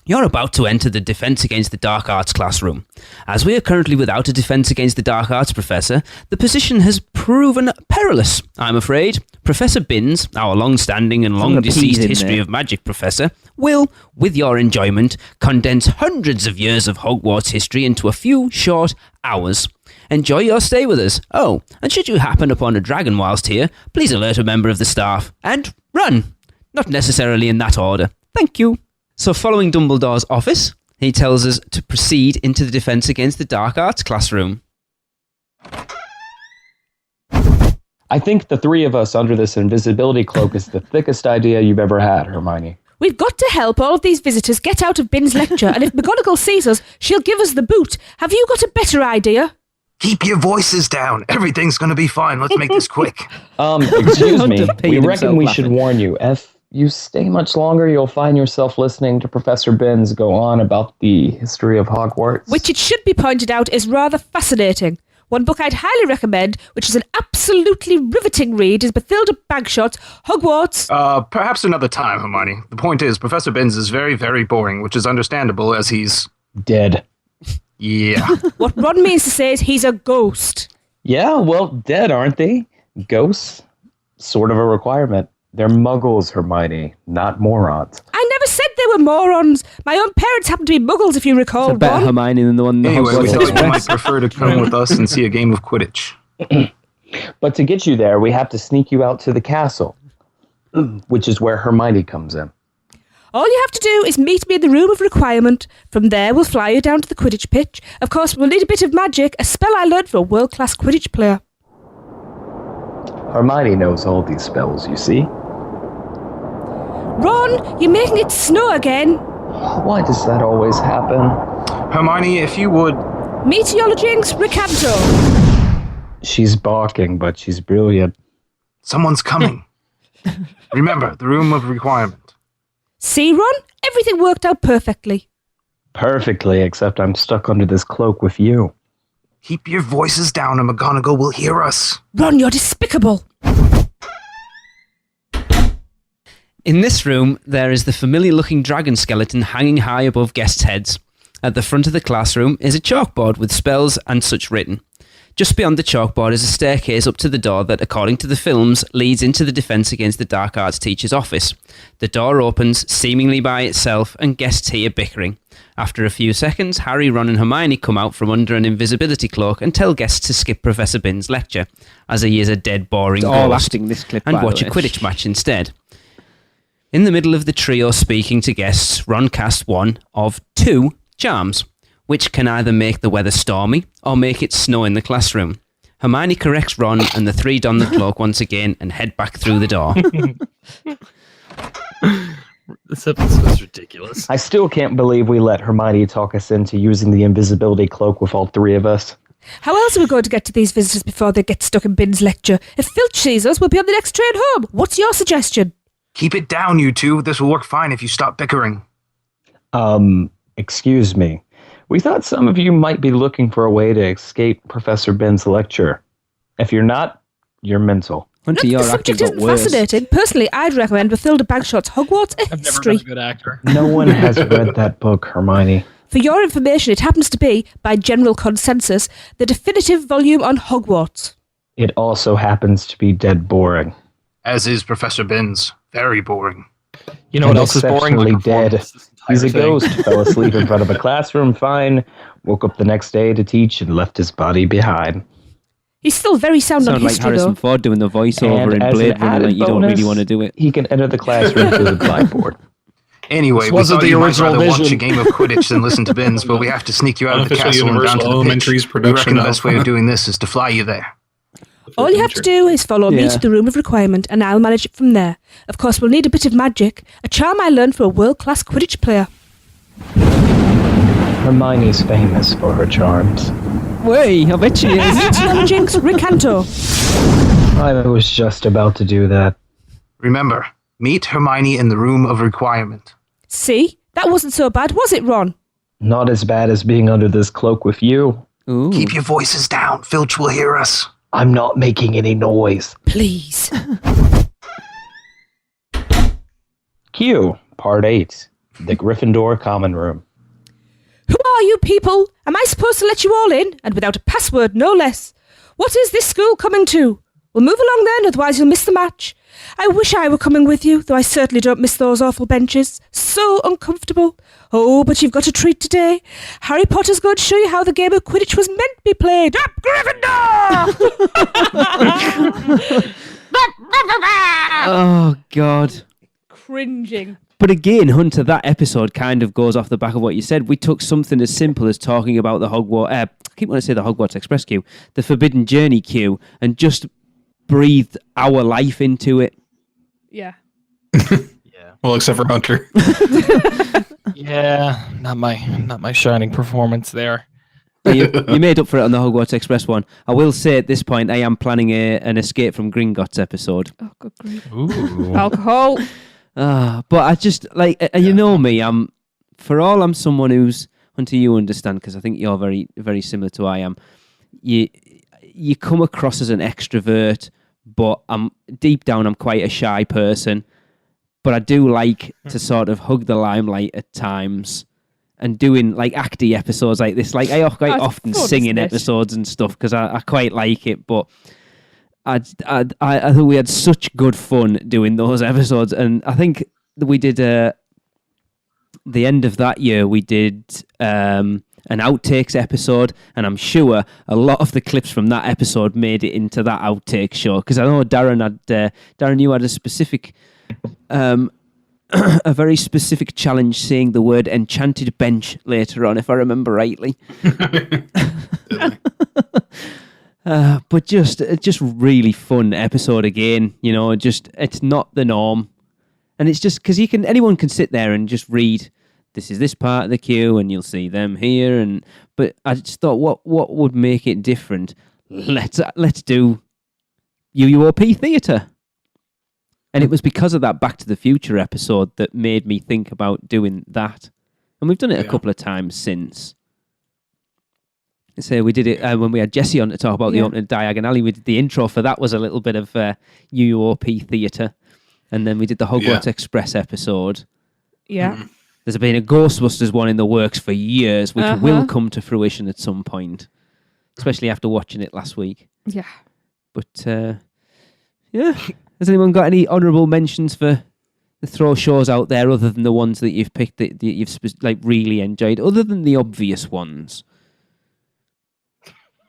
you're about to enter the Defense Against the Dark Arts classroom. As we are currently without a Defense Against the Dark Arts professor, the position has proven perilous, I'm afraid. Professor Binns, our long-standing and long-deceased history of magic professor, will, with your enjoyment, condense hundreds of years of Hogwarts history into a few short hours. Enjoy your stay with us. Oh, and should you happen upon a dragon whilst here, please alert a member of the staff. And run! Not necessarily in that order. Thank you. So following Dumbledore's office, he tells us to proceed into the Defense Against the Dark Arts classroom. I think the three of us under this invisibility cloak is the thickest idea you've ever had, Hermione. We've got to help all of these visitors get out of Bin's lecture, and if McGonagall sees us, she'll give us the boot. Have you got a better idea? Keep your voices down. Everything's going to be fine. Let's make this quick. Excuse me. We reckon we should warn you. you stay much longer, you'll find yourself listening to Professor Binns go on about the history of Hogwarts. Which, it should be pointed out, is rather fascinating. One book I'd highly recommend, which is an absolutely riveting read, is Bathilda Bagshot's Hogwarts. Perhaps another time, Hermione. The point is, Professor Binns is very, very boring, which is understandable as he's... dead. Yeah. What Ron means to say is he's a ghost. Yeah, well, dead, aren't they? Ghosts? Sort of a requirement. They're muggles, Hermione, not morons. I never said they were morons. My own parents happen to be muggles, if you recall. It's a better Hermione than the one. Anyway, we thought you might prefer to come with us and see a game of Quidditch. But to get you there, we have to sneak you out to the castle, which is where Hermione comes in. All you have to do is meet me in the room of requirement. From there, we'll fly you down to the Quidditch pitch. Of course, we'll need a bit of magic, a spell I learned for a world-class Quidditch player. Hermione knows all these spells, you see. Ron, you're making it snow again. Why does that always happen? Hermione, if you would... Meteorologings Recanto. She's barking, but she's brilliant. Someone's coming. Remember, the room of requirement. See, Ron? Everything worked out perfectly. Perfectly, except I'm stuck under this cloak with you. Keep your voices down or McGonagall will hear us. Ron, you're despicable. In this room, there is the familiar-looking dragon skeleton hanging high above guests' heads. At the front of the classroom is a chalkboard with spells and such written. Just beyond the chalkboard is a staircase up to the door that, according to the films, leads into the Defence Against the Dark Arts teacher's office. The door opens, seemingly by itself, and guests hear bickering. After a few seconds, Harry, Ron and Hermione come out from under an invisibility cloak and tell guests to skip Professor Binns' lecture, as he is a dead, boring all ghost, acting this clip, and by the watch a way. Quidditch match instead. In the middle of the trio speaking to guests, Ron casts one of two charms, which can either make the weather stormy or make it snow in the classroom. Hermione corrects Ron, and the three don the cloak once again and head back through the door. This episode is ridiculous. I still can't believe we let Hermione talk us into using the invisibility cloak with all three of us. How else are we going to get to these visitors before they get stuck in Binns' lecture? If Filch sees us, we'll be on the next train home. What's your suggestion? Keep it down, you two. This will work fine if you stop bickering. Excuse me. We thought some of you might be looking for a way to escape Professor Binns' lecture. If you're not, you're mental. Hunter, Look, your the subject acting isn't got worse. fascinating. Personally, I'd recommend Bathilda Bagshot's Hogwarts, a I've never history. been a good actor. No one has read that book, Hermione. For your information, it happens to be, by general consensus, the definitive volume on Hogwarts. It also happens to be dead boring. As is Professor Binns. Very boring. You know what else is boring? Exceptionally Like dead. this entire He's a thing. ghost. Fell asleep in front of a classroom, fine. Woke up the next day to teach and left his body behind. He's still very sound on Sound like history, Harrison though. Ford doing the voiceover And in as Blade an Runner, added like you don't really bonus, want to do it. He can enter the classroom through the blackboard. Anyway, This we wasn't thought the you might original rather watch a vision. game of Quidditch than listen to Binns, but we have to sneak you out of the Unofficial castle and down Universal to the Elementary's pitch. We production reckon the of- best way of doing this is to fly you there. All you have to do is follow me Yeah. to the room of requirement, and I'll manage it from there. Of course, we'll need a bit of magic, a charm I learned for a world-class Quidditch player. Hermione's famous for her charms. Wait, I bet she is. Meteorologings Recanto. I was just about to do that. Remember, meet Hermione in the room of requirement. See? That wasn't so bad, was it, Ron? Not as bad as being under this cloak with you. Ooh. Keep your voices down. Filch will hear us. I'm not making any noise. Please. Q, Part 8. The Gryffindor Common Room. Who are you people? Am I supposed to let you all in? And without a password, no less. What is this school coming to? Well, move along then, otherwise you'll miss the match. I wish I were coming with you, though I certainly don't miss those awful benches. So uncomfortable. Oh, but you've got a treat today. Harry Potter's going to show you how the game of Quidditch was meant to be played. Up, Gryffindor! Oh, God. Cringing. But again, Hunter, that episode kind of goes off the back of what you said. We took something as simple as talking about the Hogwarts... I keep wanting to say the Hogwarts Express queue, the Forbidden Journey queue, and just breathed our life into it. Yeah. Well, except for Hunter. Yeah, not my shining performance there. You made up for it on the Hogwarts Express one. I will say at this point, I am planning an Escape from Gringotts episode. Oh, good grief. Ooh. Alcohol. But I just you know me. I'm someone who's, until you understand, because I think you're very, very similar to I am. You come across as an extrovert, but deep down I'm quite a shy person. But I do like to sort of hug the limelight at times, and doing like acty episodes like this. Like I often sing in episodes and stuff because I quite like it. But I think we had such good fun doing those episodes, and I think that we did the end of that year we did an outtakes episode, and I'm sure a lot of the clips from that episode made it into that outtakes show, because I know Darren, you had a specific a very specific challenge saying the word enchanted bench later on, if I remember rightly. But just really fun episode again, you know, it's not the norm. And it's just because anyone can sit there and just read, this is this part of the queue and you'll see them here. But I just thought, what would make it different? Let's do UUOP theatre. And it was because of that Back to the Future episode that made me think about doing that. And we've done it a couple of times since. So we did it when we had Jesse on to talk about the opening Diagonally. We did the intro for that, was a little bit of UUOP theatre. And then we did the Hogwarts Express episode. Yeah. There's been a Ghostbusters one in the works for years, which will come to fruition at some point, especially after watching it last week. Yeah. But, yeah. Has anyone got any honourable mentions for the throw shows out there other than the ones that you've picked that you've really enjoyed, other than the obvious ones?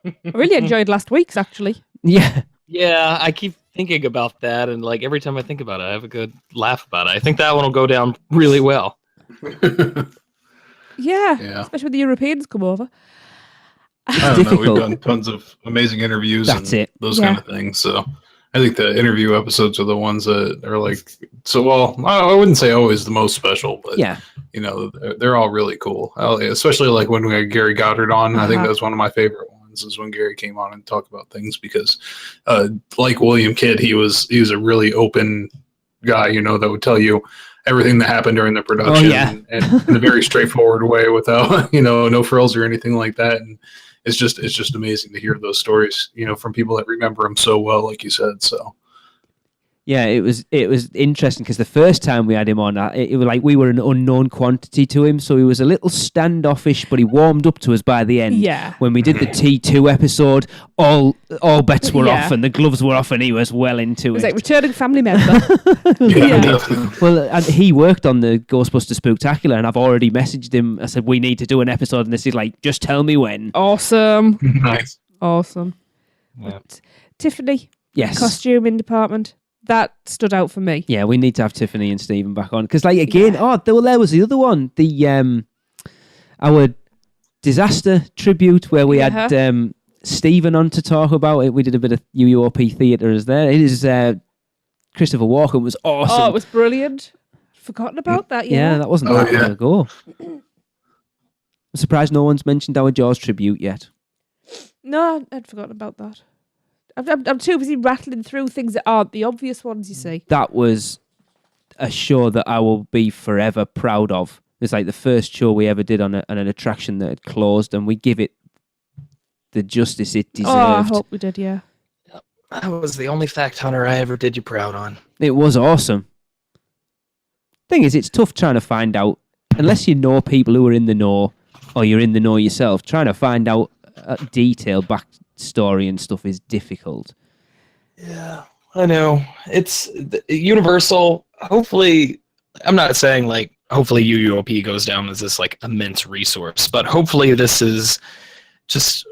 I really enjoyed last week's, actually. Yeah. Yeah, I keep thinking about that, and like every time I think about it, I have a good laugh about it. I think that one will go down really well. Yeah, especially when the Europeans come over. I don't know. We've done tons of amazing interviews those kind of things. So I think the interview episodes are the ones that are like, I wouldn't say always the most special, but you know, they're all really cool. Especially like when we had Gary Goddard on. I think that was one of my favorite ones, is when Gary came on and talked about things, because like William Kidd, he was a really open guy, you know, that would tell you everything that happened during the production and in a very straightforward way without, you know, no frills or anything like that. And it's just amazing to hear those stories, you know, from people that remember him so well, like you said. So yeah, it was interesting because the first time we had him on, it was like we were an unknown quantity to him, so he was a little standoffish, but he warmed up to us by the end. Yeah. When we did the T2 episode, all bets were off and the gloves were off, and he was well into it. It was like returning family member. Well, and he worked on the Ghostbusters Spooktacular, and I've already messaged him. I said, we need to do an episode, and this is like, just tell me when. Awesome. Nice. Awesome. Yeah. Tiffany. Yes. Costuming department. That stood out for me. Yeah, we need to have Tiffany and Stephen back on, because, like, again, there was the other one, the our disaster tribute where we had Stephen on to talk about it. We did a bit of UUOP theatre as there. It is Christopher Walken was awesome. Oh, it was brilliant. Forgotten about that. Yeah, that wasn't that long ago. I'm surprised no one's mentioned our Jaws tribute yet. No, I'd forgotten about that. I'm too busy rattling through things that aren't the obvious ones, you see. That was a show that I will be forever proud of. It's like the first show we ever did on an attraction that had closed, and we give it the justice it deserved. Oh, I hope we did, yeah. That was the only fact hunter I ever did you proud on. It was awesome. Thing is, it's tough trying to find out, unless you know people who are in the know, or you're in the know yourself, trying to find out detailed backstory and stuff is difficult. Yeah, I know. It's Universal. Hopefully, I'm not saying like hopefully UUOP goes down as this like immense resource, but hopefully this is just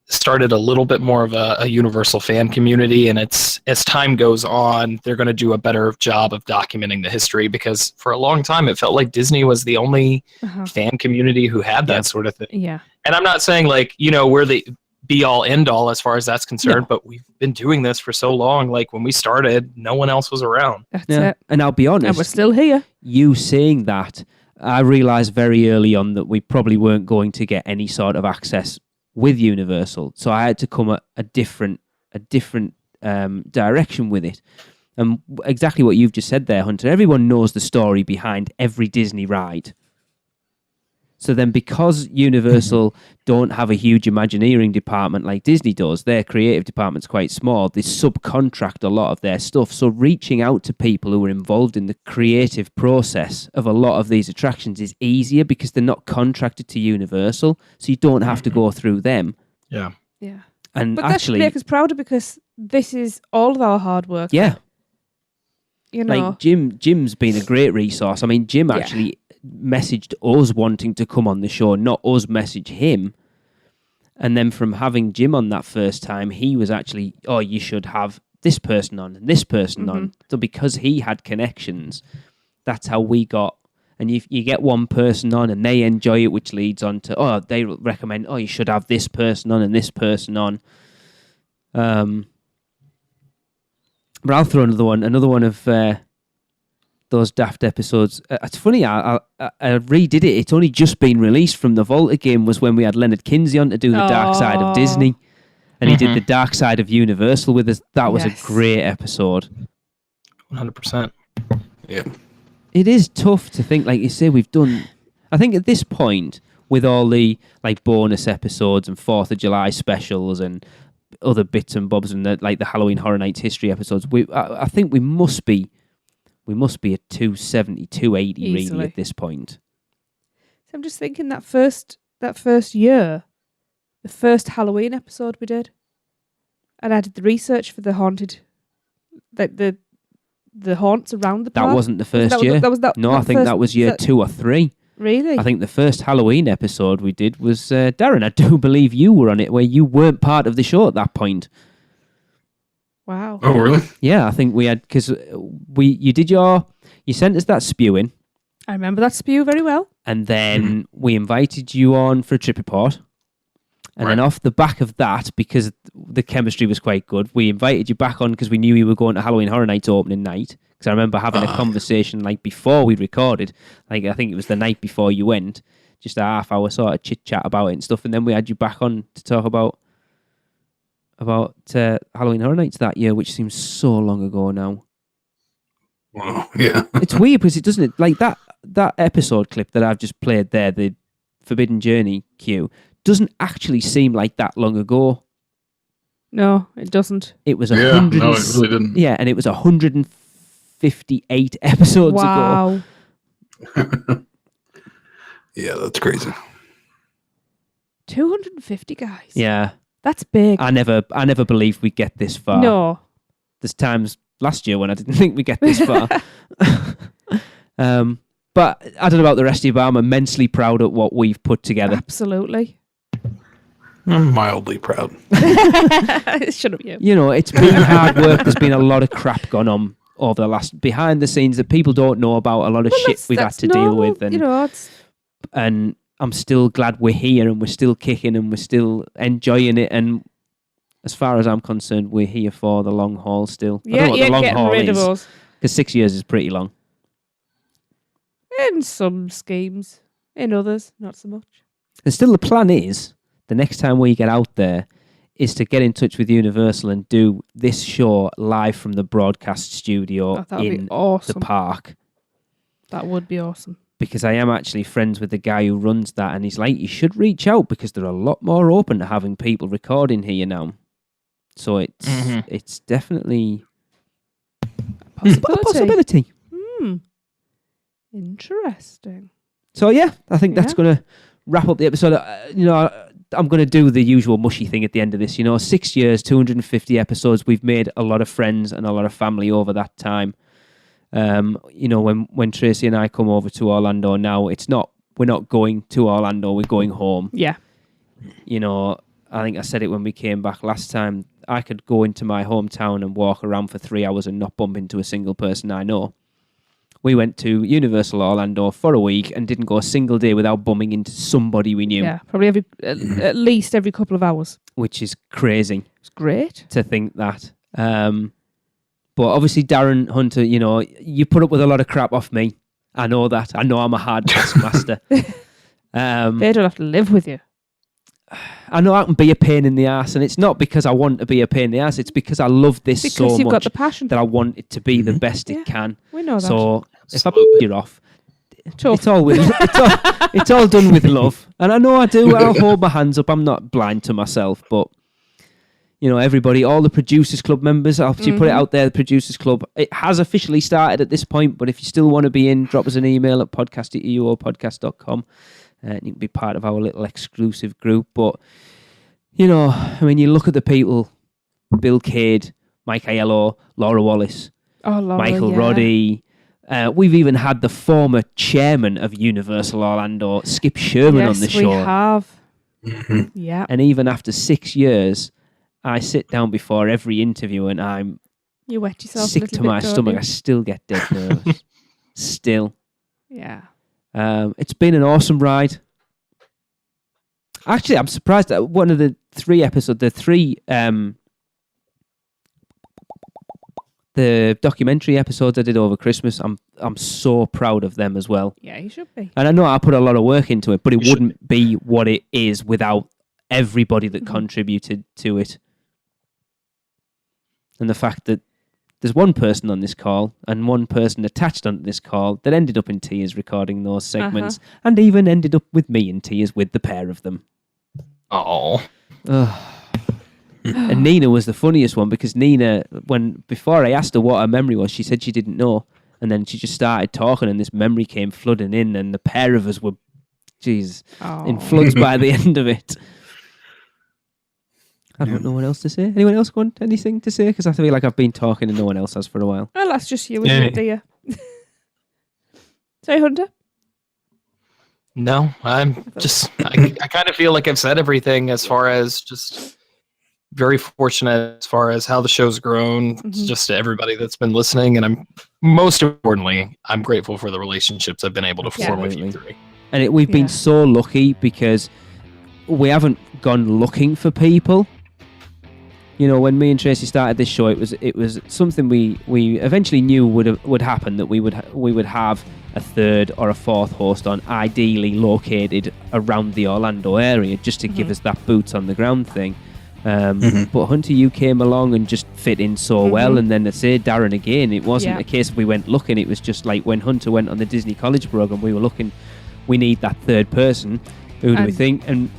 started a little bit more of a Universal fan community, and it's as time goes on, they're going to do a better job of documenting the history, because for a long time it felt like Disney was the only fan community who had that sort of thing. Yeah. And I'm not saying like, you know, we're the be all end all as far as that's concerned, but we've been doing this for so long. Like when we started, no one else was around. That's it. And I'll be honest, and we're still here. You saying that, I realised very early on that we probably weren't going to get any sort of access with Universal, so I had to come at a different direction with it. And exactly what you've just said there, Hunter. Everyone knows the story behind every Disney ride. So then because Universal don't have a huge Imagineering department like Disney does, their creative department's quite small, they subcontract a lot of their stuff. So reaching out to people who are involved in the creative process of a lot of these attractions is easier because they're not contracted to Universal, so you don't have to go through them. Yeah. Yeah. And but actually, that should make us prouder because this is all of our hard work. Yeah. You know. Like Jim's been a great resource. I mean, Jim actually messaged us wanting to come on the show, not us message him. And then from having Jim on that first time, he was actually, you should have this person on and this person on. So because he had connections, that's how we got. And you get one person on and they enjoy it, which leads on to, they recommend, you should have this person on and this person on. But I'll throw another one of those daft episodes. It's funny, I redid it. It's only just been released from the Volta game, was when we had Leonard Kinsey on to do the Dark Side of Disney. And he did the Dark Side of Universal with us. That was a great episode. 100%. Yeah. It is tough to think, like you say, we've done... I think at this point, with all the like bonus episodes and 4th of July specials and other bits and bobs and the Halloween Horror Nights history episodes, I think we must be at 270, 280 Easily. really at this point. So I'm just thinking that first year, the first Halloween episode we did, and I did the research for the haunted, the haunts around the park. That wasn't the first year. No, I think that was year 2 or 3. Really? I think the first Halloween episode we did was Darren. I do believe you were on it, where you weren't part of the show at that point. Wow. Oh, really? Yeah, I think we had, because you sent us that spewing. I remember that spew very well. And then we invited you on for a trip report. And then off the back of that, because the chemistry was quite good, we invited you back on because we knew you were going to Halloween Horror Nights opening night. Because I remember having a conversation like before we recorded. Like I think it was the night before you went. Just a half-hour sort of chit-chat about it and stuff. And then we had you back on to talk about Halloween Horror Nights that year, which seems so long ago now. Wow, yeah. It's weird because it doesn't, like that episode clip that I've just played there, the Forbidden Journey cue, doesn't actually seem like that long ago. No, it doesn't. It was No, it really didn't. Yeah, and it was 158 episodes ago. Yeah, that's crazy. 250 guys. Yeah. That's big. I never believed we'd get this far. No. There's times last year when I didn't think we'd get this far. But I don't know about the rest of you, but I'm immensely proud of what we've put together. Absolutely. I'm mildly proud. Shut up, you. You know, it's been hard work. There's been a lot of crap gone on over the last behind the scenes that people don't know about. A lot of shit we've had to deal with, and you know, and I'm still glad we're here and we're still kicking and we're still enjoying it. And as far as I'm concerned, we're here for the long haul still. Yeah, I don't know what the long getting haul rid is, of us. because 6 years is pretty long. In some schemes, in others, not so much. And still, the plan is the next time we get out there is to get in touch with Universal and do this show live from the broadcast studio in the park. That would be awesome. Because I am actually friends with the guy who runs that, and he's like, you should reach out because they're a lot more open to having people recording here now. So it's definitely a possibility. Interesting. So yeah, I think that's going to wrap up the episode. I'm going to do the usual mushy thing at the end of this. 6 years, 250 episodes. We've made a lot of friends and a lot of family over that time. When Tracy and I come over to Orlando now, we're not going to Orlando, we're going home. Yeah. I think I said it when we came back last time. I could go into my hometown and walk around for 3 hours and not bump into a single person I know. We went to Universal Orlando for a week and didn't go a single day without bumming into somebody we knew. Yeah, probably at least every couple of hours. Which is crazy. It's great to think that. But obviously, Darren Hunter, you put up with a lot of crap off me. I know that. I know I'm a hard taskmaster. They don't have to live with you. I know I can be a pain in the ass, and it's not because I want to be a pain in the ass. It's because I love this Because so you've much got the passion. that I want it to be the best it can. We know that. So if I Absolutely. you're off, it's all with it's all done with love, and I know I do. I'll hold my hands up. I'm not blind to myself, but everybody, all the Producers Club members, I'll put it out there. The Producers Club, it has officially started at this point, but if you still want to be in, drop us an email at podcast@uopodcast.com. And you can be part of our little exclusive group. But, you look at the people, Bill Cade, Mike Aiello, Laura Wallace, Michael Roddy. We've even had the former chairman of Universal Orlando, Skip Sherman, on the show. Yes, we have. Yeah. And even after 6 years, I sit down before every interview and You wet yourself sick a little to bit, my don't stomach. you? I still get dead nervous. Still. Yeah. It's been an awesome ride. Actually, I'm surprised that one of the 3 episodes, the documentary episodes I did over Christmas, I'm so proud of them as well. Yeah, you should be. And I know I put a lot of work into it, but it wouldn't be what it is without everybody that contributed to it. And the fact that there's one person on this call and one person attached onto this call that ended up in tears recording those segments and even ended up with me in tears with the pair of them. Oh. And Nina was the funniest one because Nina, before I asked her what her memory was, she said she didn't know. And then she just started talking and this memory came flooding in and the pair of us were, in floods by the end of it. I don't know what else to say. Anyone else want anything to say? Because I feel like I've been talking and no one else has for a while. Well, that's just you, isn't it, dear? Sorry, Hunter? No, I'm just, I kind of feel like I've said everything as far as just very fortunate as far as how the show's grown, just to everybody that's been listening. And I'm, most importantly, I'm grateful for the relationships I've been able to form with you three. And we've been so lucky because we haven't gone looking for people. When me and Tracy started this show, it was something we eventually knew would happen, that we would have a third or a fourth host on, ideally located around the Orlando area, just to give us that boots on the ground thing. But Hunter, you came along and just fit in so well, and then to say Darren again, it wasn't a case of we went looking. It was just like when Hunter went on the Disney College program, we were looking. We need that third person. Who do we think? And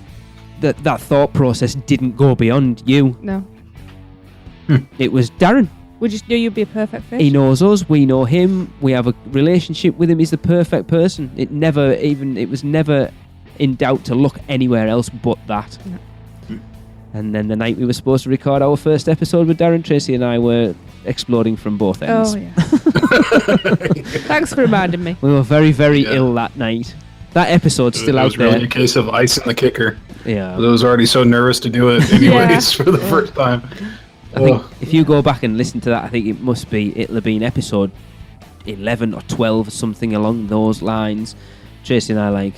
that thought process didn't go beyond you. No. It was Darren. We just knew you'd be a perfect fit. He knows us. We know him. We have a relationship with him. He's the perfect person. It was never in doubt to look anywhere else but that. No. And then the night we were supposed to record our first episode with Darren, Tracy and I were exploding from both ends. Oh, yeah. Thanks for reminding me. We were very, very ill that night. That episode's still out there. It was really a case of ice in the kicker. Yeah. I was already so nervous to do it anyways for the first time. I think if you go back and listen to that, I think it'll have been episode 11 or 12, something along those lines. Tracy and I,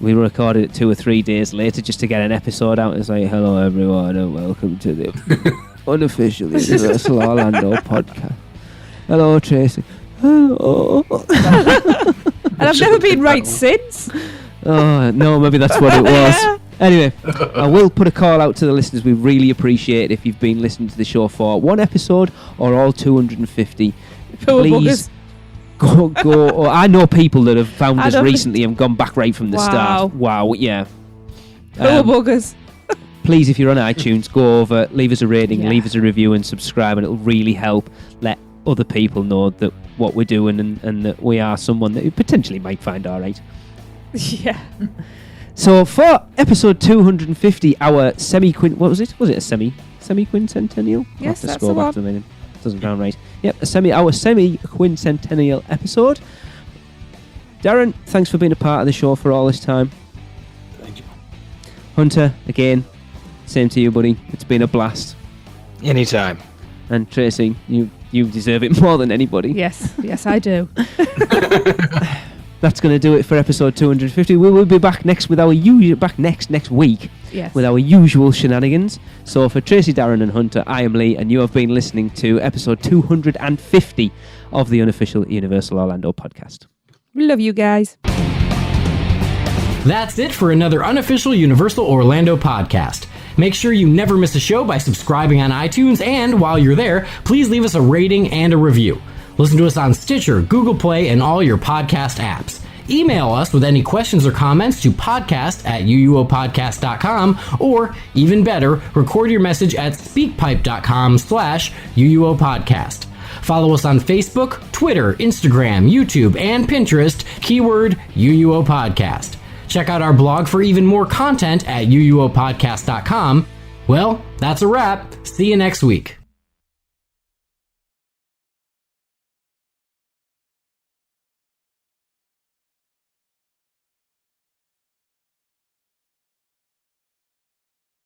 we recorded it 2 or 3 days later just to get an episode out. It's like, hello everyone and welcome to the Unofficial Universal Orlando Podcast. Hello Tracy. Hello. And I've never been right since. Oh, no, maybe that's what it was. Anyway, I will put a call out to the listeners. We really appreciate it if you've been listening to the show for one episode or all 250. Please go. Or I know people that have found us recently and gone back right from the start. Wow, yeah. Buggers. Please, if you're on iTunes, go over, leave us a rating, leave us a review and subscribe, and it'll really help let other people know that what we're doing and that we are someone that you potentially might find all right. Yeah. So for episode 250, our what was it? Was it a semi-quincentennial? Yes, that's the one. It doesn't sound right. Yep, our semi-quincentennial episode. Darren, thanks for being a part of the show for all this time. Thank you. Hunter, again, same to you, buddy. It's been a blast. Anytime. And Tracy, you deserve it more than anybody. Yes, I do. That's going to do it for episode 250. We will be back next with our next week with our usual shenanigans. So for Tracy, Darren and Hunter, I am Lee, and you have been listening to episode 250 of the Unofficial Universal Orlando Podcast. We love you guys. That's it for another Unofficial Universal Orlando podcast. Make sure you never miss a show by subscribing on iTunes, and while you're there, please leave us a rating and a review. Listen to us on Stitcher, Google Play, and all your podcast apps. Email us with any questions or comments to podcast@uuopodcast.com, or even better, record your message at speakpipe.com/uuopodcast. Follow us on Facebook, Twitter, Instagram, YouTube, and Pinterest, keyword UUO Podcast. Check out our blog for even more content at uuopodcast.com. Well, that's a wrap. See you next week.